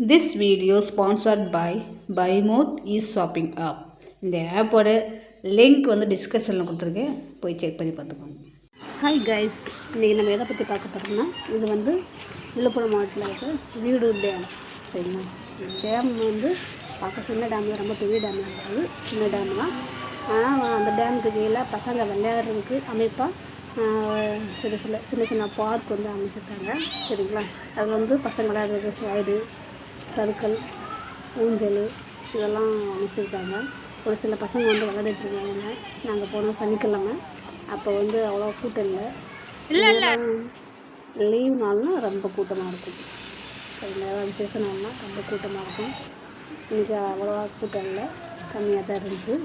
This video sponsored by BuyMode e-shopping app. இந்த ஆப்போட link வந்து டிஸ்கிரிப்ஷனில் கொடுத்துருக்கேன், போய் செக் பண்ணி பார்த்துக்கோங்க. ஹாய் கைஸ், இன்றைக்கி நம்ம எதை பற்றி பார்க்க போகிறோம்னா, இது வந்து விழுப்புரம் மாவட்டத்தில் இருக்க வீடு டேம். சரிங்களா, டேம் வந்து பார்க்க சின்ன டேம் தான், ரொம்ப பெரிய டேம் இருக்காது, சின்ன டேம் தான். ஆனால் அந்த டேமுக்கு கீழே பசங்க விளையாடுறதுக்கு அமைப்பாக சின்ன சின்ன பார்க் வந்து அமைச்சிருக்காங்க. சரிங்களா, அது வந்து பசங்க விளையாடுறதுக்கு ஸ்லைடு, சறுக்கல், ஊஞ்சல் இதெல்லாம் அமைச்சிருக்காங்க. ஒரு சில பசங்க வந்து விளையாடிட்டுருக்காங்க. நாங்கள் போனோம் சனிக்கிழமை, அப்போ வந்து அவ்வளோ கூட்டம் இல்லை. லீவ் நாள்னால் ரொம்ப கூட்டமாக இருக்கும். ஏதாவது விசேஷ நாள்னால் ரொம்ப கூட்டமாக இருக்கும். இன்றைக்கி அவ்வளோவா கூட்டம் இல்லை, கம்மியாக தான் இருந்துச்சு.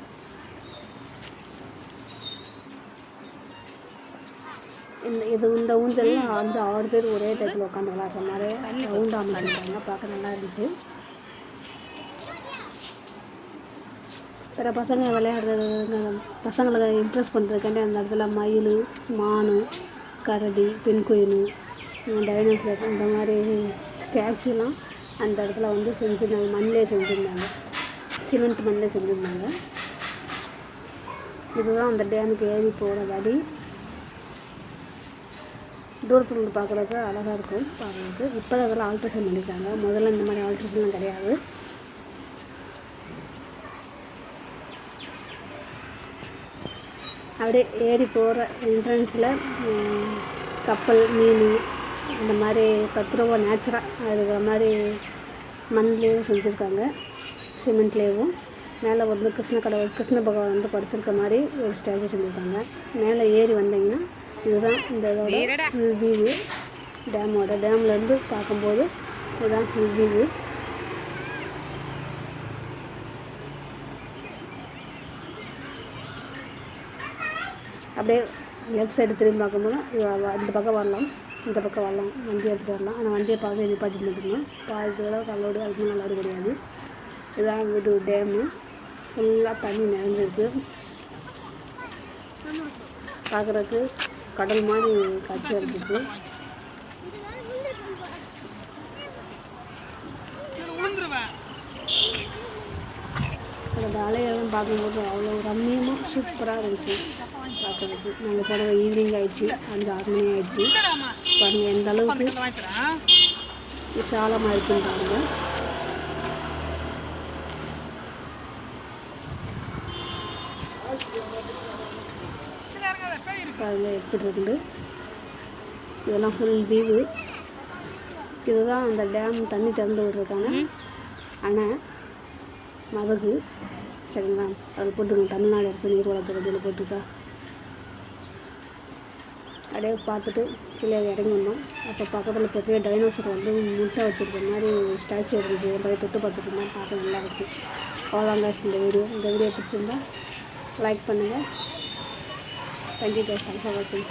இந்த ஊஞ்சல்லாம் 5-6 பேர் ஒரே டயத்தில் உட்காந்து விளாட்ற மாதிரி ரவுண்டாக அமைச்சிருக்காங்க. பார்க்க நல்லா இருந்துச்சு. பிற பசங்க விளையாடுறது, பசங்களை இம்ப்ரெஸ் பண்ணுறதுக்காண்டி அந்த இடத்துல மயில், மான், கரடி, பெண்குயில், டைனோசர் இந்த மாதிரி ஸ்டாச்சுலாம் அந்த இடத்துல வந்து செஞ்சுருந்தாங்க. மண்ணிலே செஞ்சுருந்தாங்க, சிமெண்ட் மண்ணிலே செஞ்சுருந்தாங்க. இதுதான் அந்த டேமுக்கு ஏறி போகிற வழி. தூரத்தில் இருந்து பார்க்குறதுக்கு அழகாக இருக்கும் பார்க்குறதுக்கு. இப்போ தான் அதெல்லாம் ஆல்ட்ரேஷன் பண்ணியிருக்காங்க. முதல்ல இந்த மாதிரி ஆல்ட்ரேஷன்லாம் கிடையாது. அப்படியே ஏறி போகிற என்ட்ரன்ஸில் கப்பல், மீன் இந்த மாதிரி தத்ரூப நேச்சுராக இருக்கிற மாதிரி மண்லேயும் செஞ்சுருக்காங்க, சிமெண்ட்லேயும். மேலே வந்து கிருஷ்ண பகவான் வந்து படுத்திருக்க மாதிரி ஒரு ஸ்டாச்சு செஞ்சுருக்காங்க. மேலே ஏறி வந்தீங்கன்னா இதுதான் இந்த இதோட ஃபுல் வியூ. டேம்லேருந்து பார்க்கும்போது இதுதான் ஃபுல் வியூ. அப்படியே லெஃப்ட் சைடு திரும்பி பார்க்கும்போது இந்த பக்கம் வரலாம், இந்த பக்கம் வரலாம், வண்டி எடுத்துகிட்டு வரலாம். ஆனால் வண்டியை பார்த்து நிப்பாட்டிட்டு வந்துருக்கணும். பாதித்தோட கல்லோடு அதுக்கு நல்லாடு கிடையாது. இதுதான் வீடு டேமு. ஃபுல்லாக தண்ணி நிறைஞ்சிருக்கு. பார்க்குறதுக்கு கடல் மாதிரி காட்சி இருந்துச்சு. அதோட அலையெல்லாம் பார்க்கும்போது அவ்வளோ ரம்மியமாக சூப்பராக இருந்துச்சு பார்க்குறதுக்கு. நாங்கள் போகிற ஈவினிங் ஆகிடுச்சு, 5-6 மணி ஆகிடுச்சு. பாருங்கள் எந்த அளவுக்கு விசாலமாக இருக்குன்னு பாருங்கள். பாருங்கள் எப்படி இருக்குது. இதெல்லாம் ஃபுல் வியூவு. இதுதான் அந்த டேம் தண்ணி திறந்து விடுறதுக்கான அணை மதகு. சரிங்களா, அதில் போட்டுருங்க தமிழ்நாடு அரசு நீர்வளத்துறை இதில் போட்டுருக்கா. அப்படியே பார்த்துட்டு கீழே இறங்கி வந்தோம். அப்போ பக்கத்தில் பெரிய டைனோசர் வந்து முட்டை வச்சுருக்க மாதிரி ஸ்டாச்சு இருந்துச்சு. போய் தொட்டு பார்த்துட்டு இருந்தோம், பார்க்க நல்லா இருக்குது. அவ்வளோதாங்க இந்த வீடியோ பிடிச்சிருந்தா லைக் பண்ணுங்கள். Thank you guys, thanks for watching.